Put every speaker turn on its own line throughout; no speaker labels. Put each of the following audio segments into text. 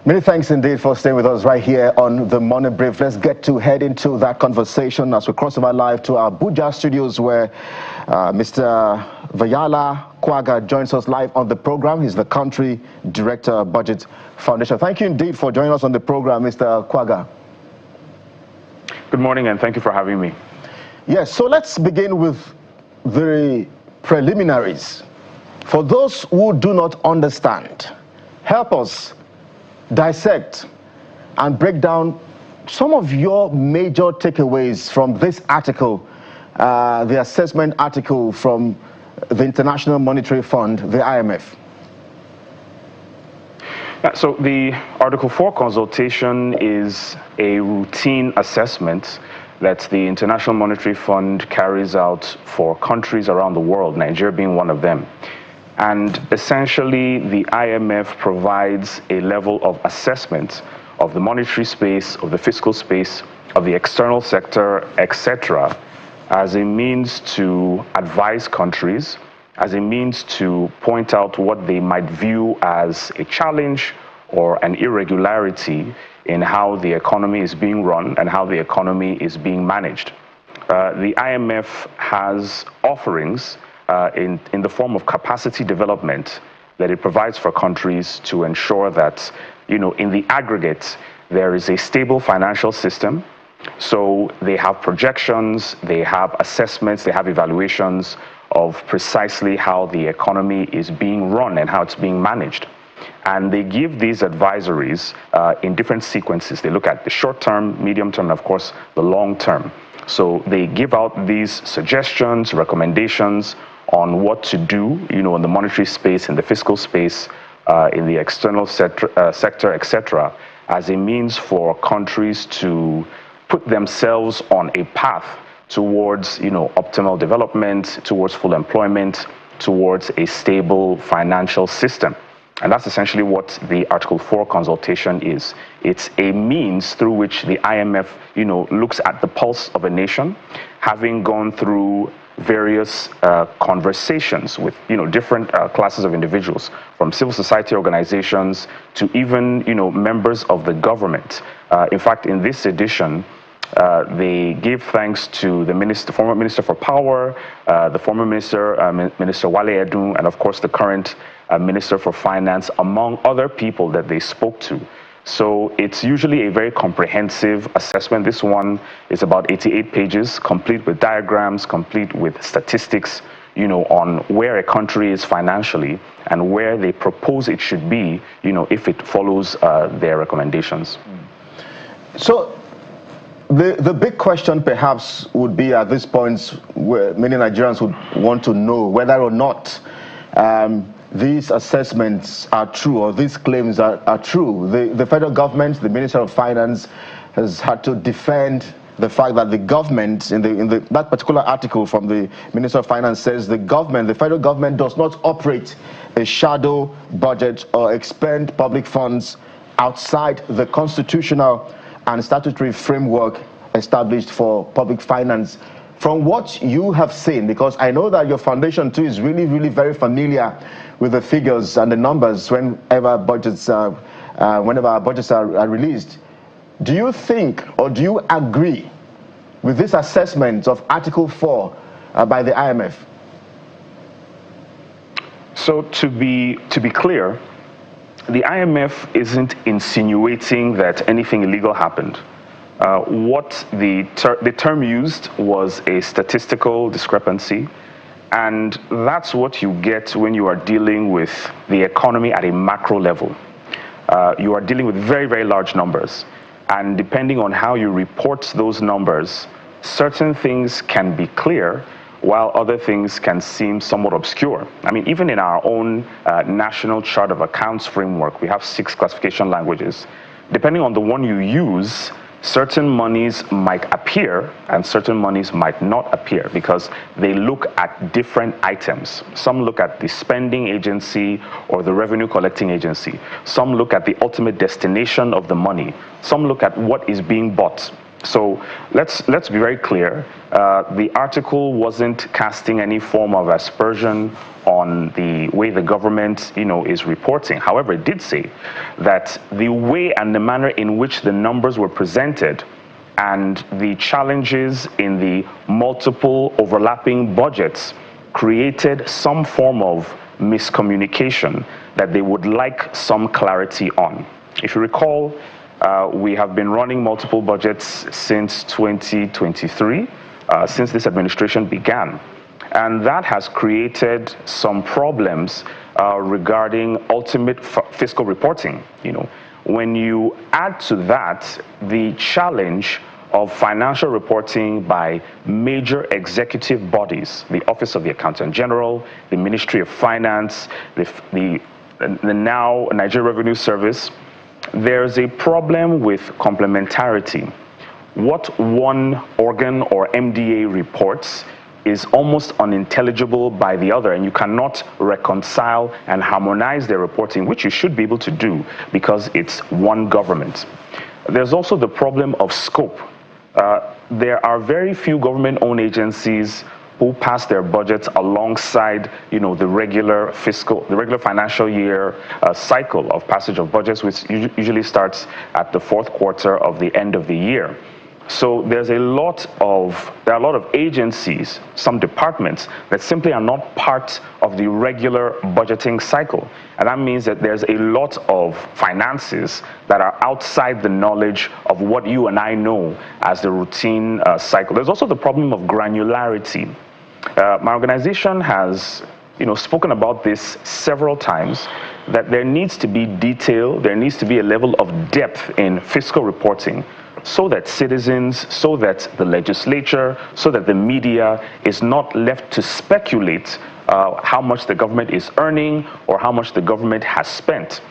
Many thanks indeed for staying with us right here on the Morning Brief. Let's get to head into that conversation as we cross over live to our Abuja studios where Mr. Vayala Kwaga joins us live on the program. He's the country director of BudgIT Foundation. Thank you indeed for joining us on the program, Mr. Kwaga.
Good morning and thank you for having me.
Yes, so let's begin with the preliminaries. For those who do not understand, help us dissect and break down some of your major takeaways from this article, the assessment article from the International Monetary Fund, the IMF.
So the Article 4 consultation is a routine assessment that the International Monetary Fund carries out for countries around the world, Nigeria being one of them. And essentially, the IMF provides a level of assessment of the monetary space, of the fiscal space, of the external sector, etc., as a means to advise countries, as a means to point out what they might view as a challenge or an irregularity in how the economy is being run and how the economy is being managed. The IMF has offerings in the form of capacity development that it provides for countries to ensure that, in the aggregate, there is a stable financial system. So they have projections, they have assessments, they have evaluations of precisely how the economy is being run and how it's being managed. And they give these advisories in different sequences. They look at the short term, medium term, and of course, the long term. So they give out these suggestions, recommendations on what to do, in the monetary space, in the fiscal space, in the external sector, etc., as a means for countries to put themselves on a path towards, optimal development, towards full employment, towards a stable financial system. And that's essentially what the Article 4 consultation is. It's a means through which the IMF, looks at the pulse of a nation, having gone through various conversations with, different classes of individuals, from civil society organizations to even, members of the government. In fact, in this edition, they gave thanks to the former Minister for Power, the former Minister Wale Edun, and of course the current Minister for Finance, among other people that they spoke to. So it's usually a very comprehensive assessment. This one is about 88 pages, complete with diagrams, complete with statistics, on where a country is financially and where they propose it should be, if it follows their recommendations.
So the big question perhaps would be at this point where many Nigerians would want to know whether or not these assessments are true, or these claims are true. The federal government, the Minister of Finance, has had to defend the fact that the government, that particular article from the Minister of Finance says the federal government does not operate a shadow budget or expend public funds outside the constitutional and statutory framework established for public finance. From what you have seen, because I know that your foundation too is really, really very familiar with the figures and the numbers whenever our budgets are released, do you think or do you agree with this assessment of Article 4 by the IMF?
So to be clear, the IMF isn't insinuating that anything illegal happened. What the term used was a statistical discrepancy, and that's what you get when you are dealing with the economy at a macro level. You are dealing with very, very large numbers, and depending on how you report those numbers, certain things can be clear, while other things can seem somewhat obscure. I mean, even in our own National Chart of Accounts framework, we have 6 classification languages. Depending on the one you use, certain monies might appear and certain monies might not appear because they look at different items. Some look at the spending agency or the revenue collecting agency. Some look at the ultimate destination of the money. Some look at what is being bought. So let's be very clear. The article wasn't casting any form of aspersion on the way the government, is reporting. However, it did say that the way and the manner in which the numbers were presented and the challenges in the multiple overlapping budgets created some form of miscommunication that they would like some clarity on. If you recall, we have been running multiple budgets since 2023, since this administration began. And that has created some problems regarding ultimate fiscal reporting. When you add to that the challenge of financial reporting by major executive bodies, the Office of the Accountant General, the Ministry of Finance, the now Nigeria Revenue Service, there's a problem with complementarity. What one organ or MDA reports is almost unintelligible by the other, and you cannot reconcile and harmonize their reporting, which you should be able to do because it's one government. There's also the problem of scope. There are very few government-owned agencies who pass their budgets alongside, the regular financial year cycle of passage of budgets, which usually starts at the fourth quarter of the end of the year. So there are a lot of agencies, some departments that simply are not part of the regular budgeting cycle. And that means that there's a lot of finances that are outside the knowledge of what you and I know as the routine cycle. There's also the problem of granularity. My organization has spoken about this several times, that there needs to be detail, there needs to be a level of depth in fiscal reporting, so that citizens, so that the legislature, so that the media is not left to speculate how much the government is earning or how much the government has spent.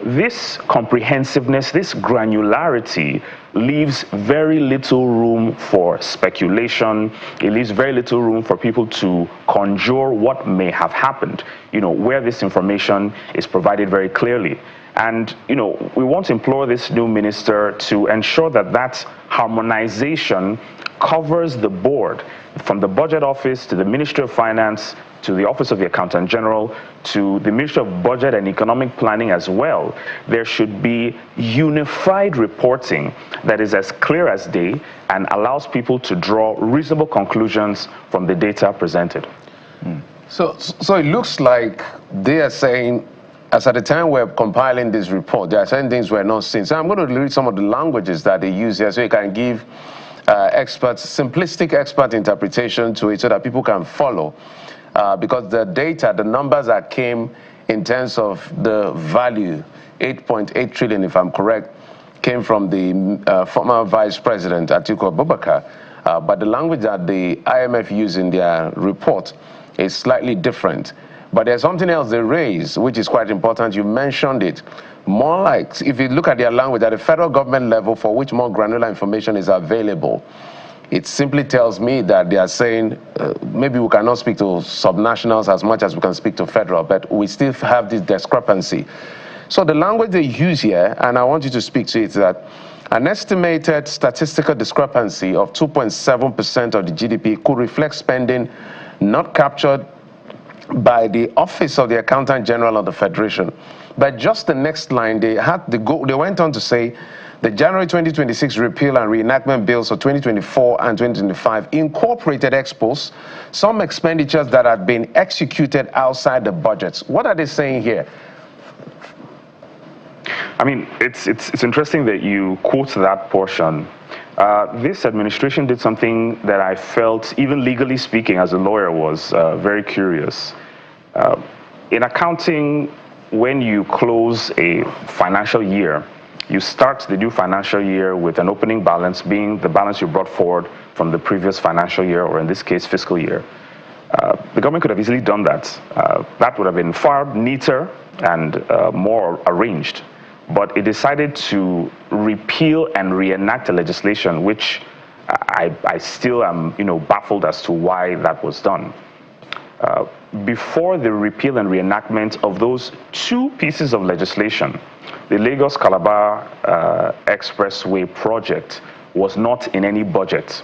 This comprehensiveness, this granularity leaves very little room for speculation. It leaves very little room for people to conjure what may have happened, where this information is provided very clearly. And, we want to implore this new minister to ensure that that harmonization covers the board, from the budget office to the Ministry of Finance, to the Office of the Accountant General, to the Ministry of Budget and Economic Planning as well. There should be unified reporting that is as clear as day and allows people to draw reasonable conclusions from the data presented.
So it looks like they are saying, as at the time we're compiling this report, there are certain things we're not seeing. So I'm going to read some of the languages that they use here so you can give simplistic expert interpretation to it so that people can follow. Because the data, the numbers that came in terms of the value, 8.8 trillion, if I'm correct, came from the former Vice President, Atiku Abubakar. But the language that the IMF used in their report is slightly different. But there's something else they raise, which is quite important. You mentioned it. More like, if you look at their language at the federal government level, for which more granular information is available, it simply tells me that they are saying maybe we cannot speak to subnationals as much as we can speak to federal, but we still have this discrepancy. So the language they use here, and I want you to speak to it, is that an estimated statistical discrepancy of 2.7% of the GDP could reflect spending not captured by the Office of the Accountant General of the Federation. But just the next line, they went on to say, the January 2026 repeal and reenactment bills for 2024 and 2025 incorporated expos, some expenditures that had been executed outside the budgets. What are they saying here?
I mean, it's interesting that you quote that portion. This administration did something that I felt, even legally speaking, as a lawyer, was very curious. In accounting, when you close a financial year, you start the new financial year with an opening balance being the balance you brought forward from the previous financial year, or in this case, fiscal year. The government could have easily done that. That would have been far neater and more arranged. But it decided to repeal and reenact a legislation, which I still am, baffled as to why that was done. Before the repeal and reenactment of those two pieces of legislation, the Lagos-Calabar Expressway project was not in any budget.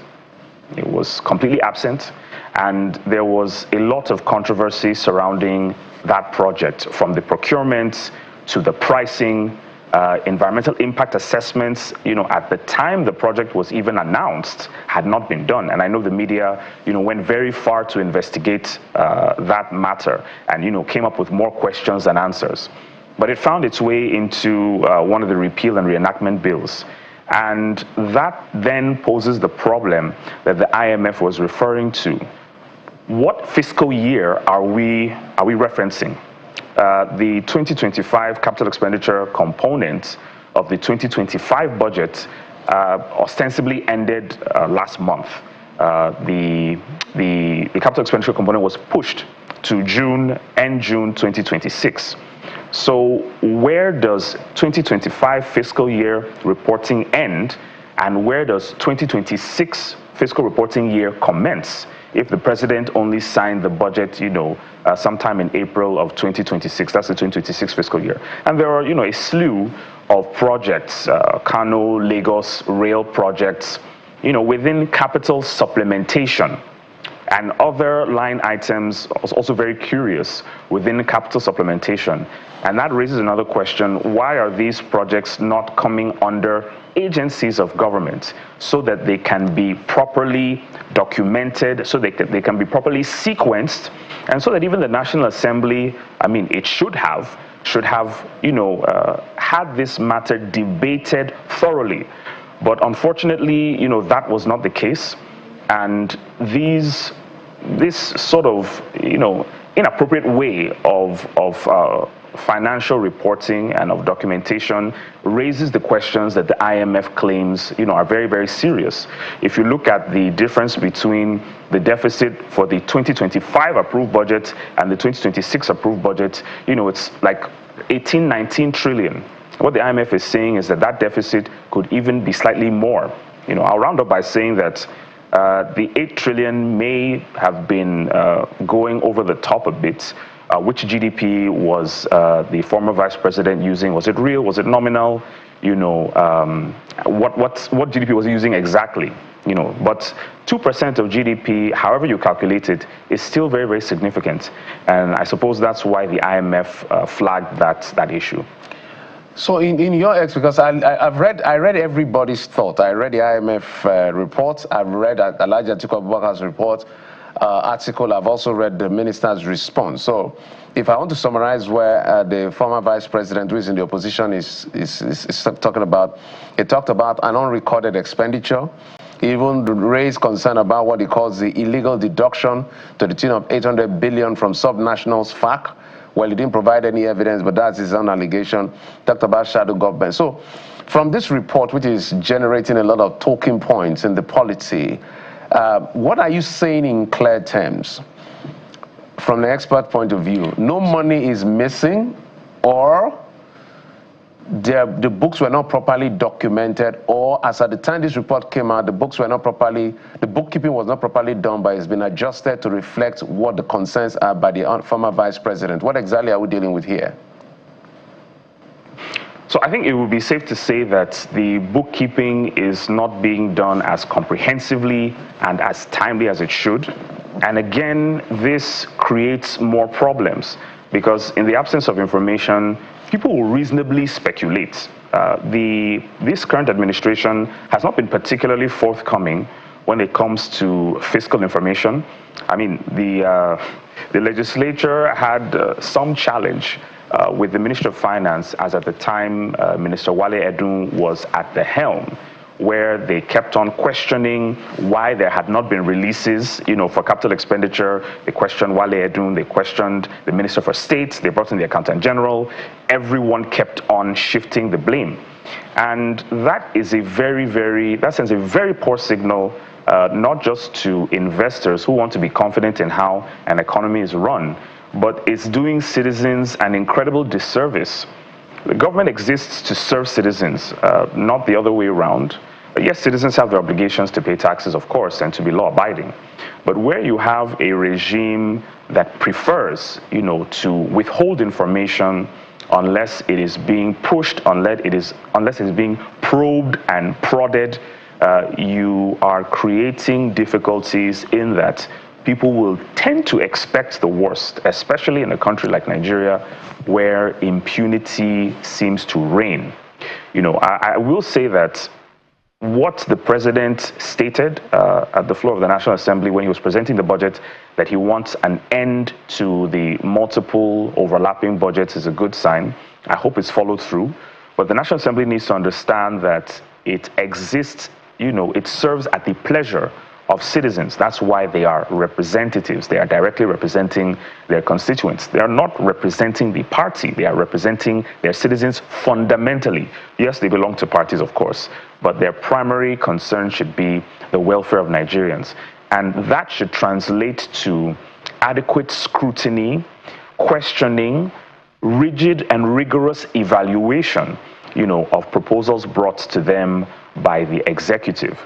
It was completely absent, and there was a lot of controversy surrounding that project, from the procurement to the pricing, environmental impact assessments, at the time the project was even announced, had not been done. And I know the media, went very far to investigate that matter and, came up with more questions than answers. But it found its way into one of the repeal and reenactment bills. And that then poses the problem that the IMF was referring to. What fiscal year are we referencing? The 2025 capital expenditure component of the 2025 budget ostensibly ended last month. The capital expenditure component was pushed to end June 2026. So where does 2025 fiscal year reporting end, and where does 2026 fiscal reporting year commence if the president only signed the budget, sometime in April of 2026? That's the 2026 fiscal year. And there are, a slew of projects, Kano, Lagos rail projects, within capital supplementation, and other line items, also very curious, within capital supplementation. And that raises another question: why are these projects not coming under agencies of government so that they can be properly documented, so they can be properly sequenced, and so that even the National Assembly, it should have had this matter debated thoroughly. But unfortunately, that was not the case. And this sort of, inappropriate way of financial reporting and of documentation raises the questions that the IMF claims, are very, very serious. If you look at the difference between the deficit for the 2025 approved budget and the 2026 approved budget, it's like 19 trillion. What the IMF is saying is that deficit could even be slightly more. I'll round up by saying that the 8 trillion may have been going over the top a bit. Which GDP was the former vice president using? Was it real? Was it nominal? What GDP was he using exactly? But 2% of GDP, however you calculate it, is still very, very significant. And I suppose that's why the IMF flagged that issue.
So in your because I read everybody's thought. I read the IMF report. I've read Elijah Atiku Abubakar's report. Article. I've also read the minister's response. So if I want to summarize where the former vice president, who is in the opposition, is talking about, he talked about an unrecorded expenditure. He even raised concern about what he calls the illegal deduction to the tune of 800 billion from subnationals FAC. Well, he didn't provide any evidence, but that's his own allegation. Talked about shadow government. So from this report, which is generating a lot of talking points in the polity, what are you saying in clear terms from the expert point of view? No money is missing, or the books were not properly documented, or as at the time this report came out, the bookkeeping was not properly done, but it's been adjusted to reflect what the concerns are by the former vice president? What exactly are we dealing with here?
So I think it would be safe to say that the bookkeeping is not being done as comprehensively and as timely as it should. And again, this creates more problems because in the absence of information, people will reasonably speculate. This current administration has not been particularly forthcoming when it comes to fiscal information. The legislature had some challenge with the Minister of Finance, as at the time Minister Wale Edun was at the helm, where they kept on questioning why there had not been releases, for capital expenditure. They questioned Wale Edun, they questioned the Minister for State, they brought in the Accountant General. Everyone kept on shifting the blame. And that sends a very poor signal, not just to investors who want to be confident in how an economy is run, but it's doing citizens an incredible disservice. The government exists to serve citizens, not the other way around. Yes, citizens have their obligations to pay taxes, of course, and to be law-abiding. But where you have a regime that prefers, to withhold information unless it is being pushed, unless it is being probed and prodded you are creating difficulties in that people will tend to expect the worst, especially in a country like Nigeria, where impunity seems to reign. I will say that what the president stated at the floor of the National Assembly when he was presenting the budget, that he wants an end to the multiple overlapping budgets, is a good sign. I hope it's followed through. But the National Assembly needs to understand that it exists, it serves at the pleasure of citizens. That's why they are representatives. They are directly representing their constituents. They are not representing the party. They are representing their citizens fundamentally. Yes, they belong to parties, of course, but their primary concern should be the welfare of Nigerians. And that should translate to adequate scrutiny, questioning, rigid and rigorous evaluation, of proposals brought to them by the executive.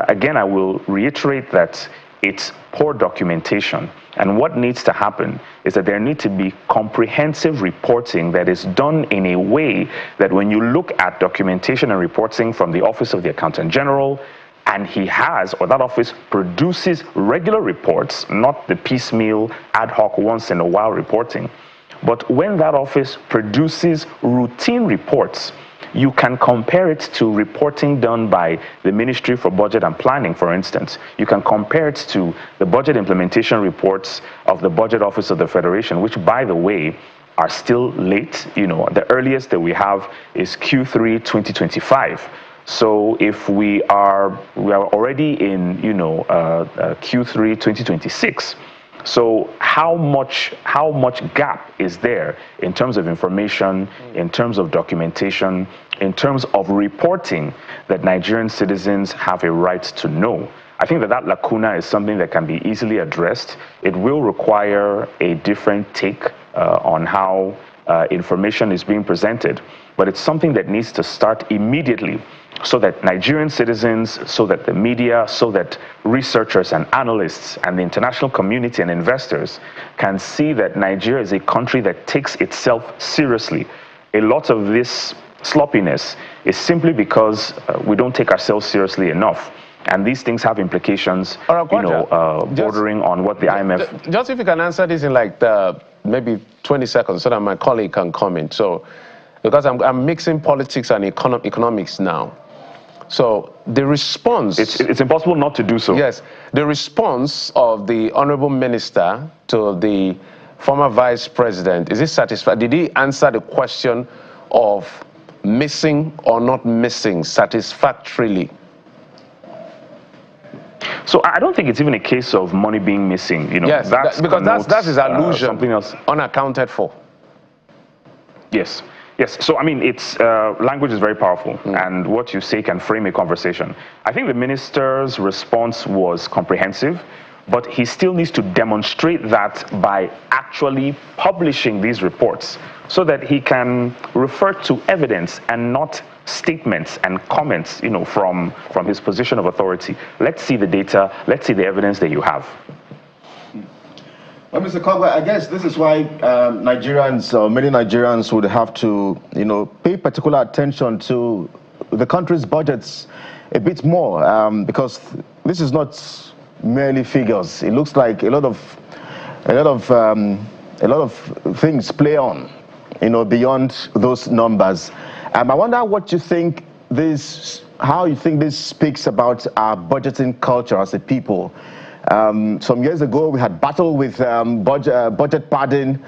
Again, I will reiterate that it's poor documentation. And what needs to happen is that there needs to be comprehensive reporting that is done in a way that when you look at documentation and reporting from the Office of the Accountant General, and he has, or that office produces regular reports, not the piecemeal, ad hoc, once in a while reporting. But when that office produces routine reports, you can compare it to reporting done by the Ministry for Budget and Planning, for instance. You can compare it to the budget implementation reports of the Budget Office of the Federation, which, by the way, are still late. The earliest that we have is Q3 2025. So if we are already in, Q3 2026. So how much gap is there in terms of information, in terms of documentation, in terms of reporting that Nigerian citizens have a right to know? I think that lacuna is something that can be easily addressed. It will require a different take on how information is being presented, but it's something that needs to start immediately, so that Nigerian citizens, so that the media, so that researchers and analysts and the international community and investors can see that Nigeria is a country that takes itself seriously. A lot of this sloppiness is simply because we don't take ourselves seriously enough. And these things have implications, bordering on what the IMF...
Just if you can answer this in maybe 20 seconds so that my colleague can comment. So, because I'm mixing politics and economics now. So the response...
It's impossible not to do so.
Yes. The response of the Honorable Minister to the former Vice President, is it satisfied? Did he answer the question of missing or not missing satisfactorily?
So I don't think it's even a case of money being missing.
Yes, because that's his allusion,
something else
unaccounted for.
Yes. Yes, so I mean, it's language is very powerful, and what you say can frame a conversation. I think the minister's response was comprehensive, but he still needs to demonstrate that by actually publishing these reports so that he can refer to evidence and not statements and comments, from his position of authority. Let's see the data, let's see the evidence that you have.
Well, Mr. Kogwa, I guess this is why Nigerians, many Nigerians would have to, pay particular attention to the country's budgets a bit more, because this is not merely figures. It looks like a lot of things play on, beyond those numbers. I wonder what you think how you think this speaks about our budgeting culture as a people. Some years ago, we had battle with budget padding,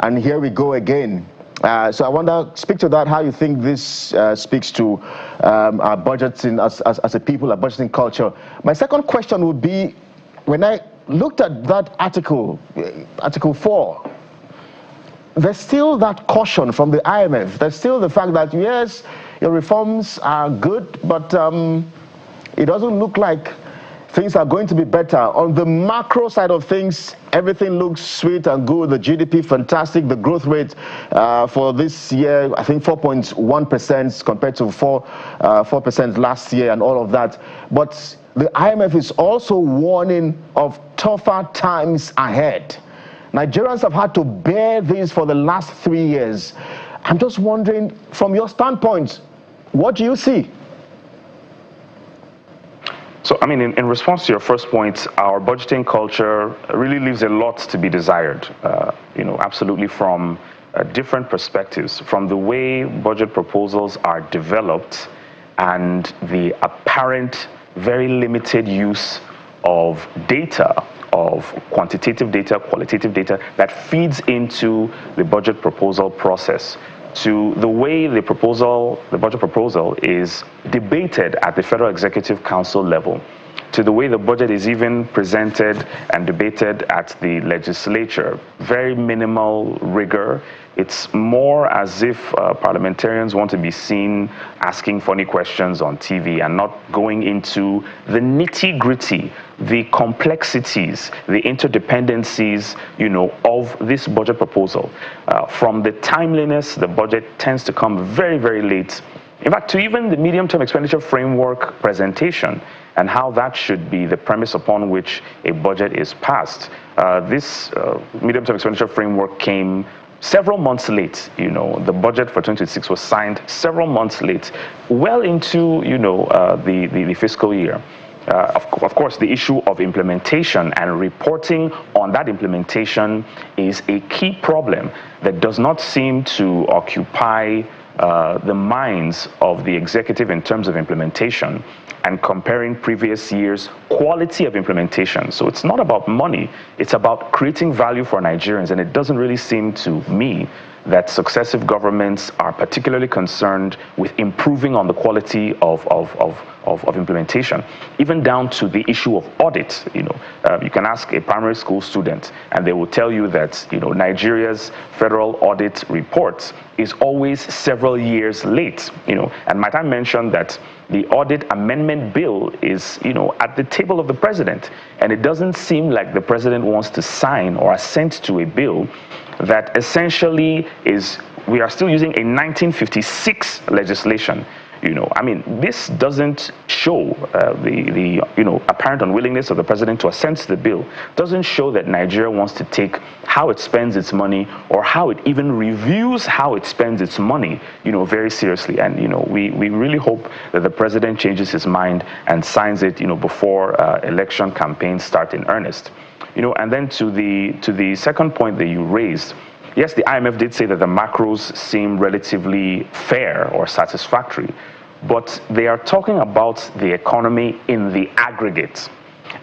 and here we go again. So I wonder, speak to that, how you think this speaks to our budgeting as a people, our budgeting culture. My second question would be, when I looked at that Article 4, there's still that caution from the IMF. There's still the fact that, yes, your reforms are good, but it doesn't look like things are going to be better. On the macro side of things, everything looks sweet and good. The GDP, fantastic. The growth rate for this year, I think 4.1% compared to 4% last year and all of that. But the IMF is also warning of tougher times ahead. Nigerians have had to bear this for the last 3 years. I'm just wondering, from your standpoint, what do you see?
So, I mean, in response to your first point, our budgeting culture really leaves a lot to be desired, absolutely from different perspectives, from the way budget proposals are developed and the apparent very limited use of data, of quantitative data, qualitative data that feeds into the budget proposal process, to the way the budget proposal is debated at the Federal Executive Council level, to the way the budget is even presented and debated at the legislature. Very minimal rigor. It's more as if parliamentarians want to be seen asking funny questions on TV and not going into the nitty-gritty, the complexities, the interdependencies, of this budget proposal. From the timeliness, the budget tends to come very, very late. In fact, to even the medium-term expenditure framework presentation and how that should be the premise upon which a budget is passed. This medium-term expenditure framework came several months late. The budget for 2026 was signed several months late, well into, the fiscal year. Of course, the issue of implementation and reporting on that implementation is a key problem that does not seem to occupy the minds of the executive in terms of implementation and comparing previous years' quality of implementation. So it's not about money, it's about creating value for Nigerians, and it doesn't really seem to me that successive governments are particularly concerned with improving on the quality of implementation, even down to the issue of audit. You can ask a primary school student and they will tell you that Nigeria's federal audit report is always several years late. And might I mention that the audit amendment bill is at the table of the president, and it doesn't seem like the president wants to sign or assent to a bill that essentially we are still using a 1956 legislation. This doesn't show the apparent unwillingness of the president to assent to the bill. Doesn't show that Nigeria wants to take how it spends its money or how it even reviews how it spends its money, very seriously. And we really hope that the president changes his mind and signs it, before election campaigns start in earnest. And then to the second point that you raised. Yes, the IMF did say that the macros seem relatively fair or satisfactory, but they are talking about the economy in the aggregate.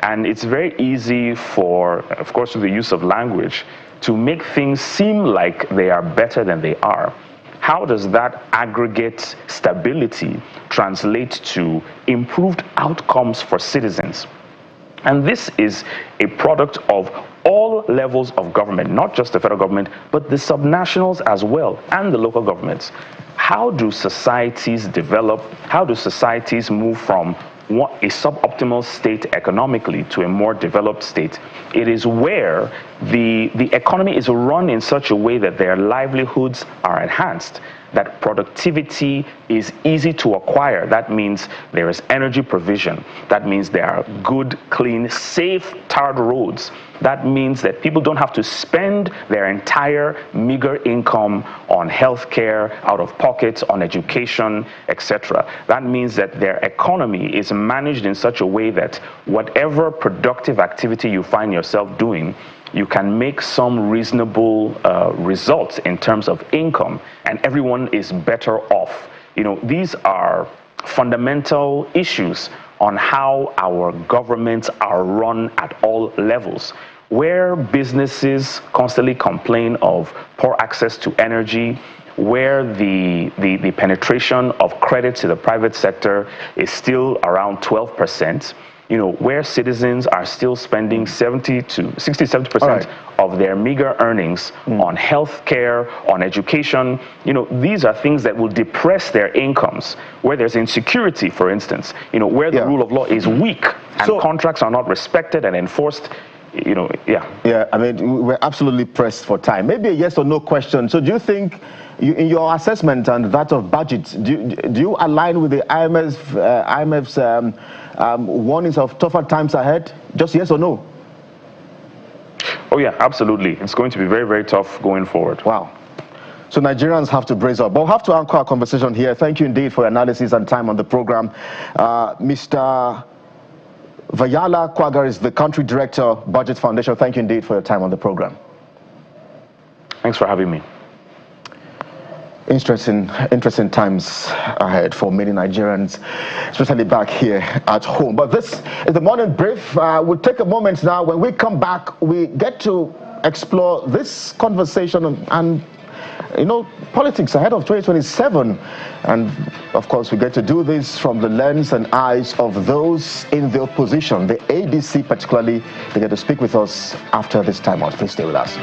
And it's very easy for, of course, through the use of language, to make things seem like they are better than they are. How does that aggregate stability translate to improved outcomes for citizens? And this is a product of all levels of government, not just the federal government, but the subnationals as well, and the local governments. How do societies develop? How do societies move from a suboptimal state economically to a more developed state? It is where the economy is run in such a way that their livelihoods are enhanced, that productivity is easy to acquire. That means there is energy provision. That means there are good, clean, safe, tarred roads. That means that people don't have to spend their entire meager income on healthcare, out of pocket, on education, etc. That means that their economy is managed in such a way that whatever productive activity you find yourself doing, you can make some reasonable results in terms of income, and everyone is better off. These are fundamental issues on how our governments are run at all levels. Where businesses constantly complain of poor access to energy, where the penetration of credit to the private sector is still around 12%, where citizens are still spending 70% of their meager earnings on health care, on education. These are things that will depress their incomes. Where there's insecurity, for instance, where the rule of law is weak and contracts are not respected and enforced.
Yeah, I mean, we're absolutely pressed for time. Maybe a yes or no question. So do you think, in your assessment and that of BudgIT, do you align with the IMF's warnings of tougher times ahead? Just yes or no?
Oh yeah, absolutely. It's going to be very, very tough going forward.
Wow. So Nigerians have to brace up. But we'll have to anchor our conversation here. Thank you indeed for your analysis and time on the program. Mr. Vayala Kwagar is the country director, BudgIT Foundation. Thank you indeed for your time on the program.
Thanks for having me.
Interesting times ahead for many Nigerians, especially back here at home. But this is the morning brief. We'll take a moment now. When we come back, we get to explore this conversation and politics ahead of 2027. And of course, we get to do this from the lens and eyes of those in the opposition, the ADC particularly. They get to speak with us after this time out. Please stay with us.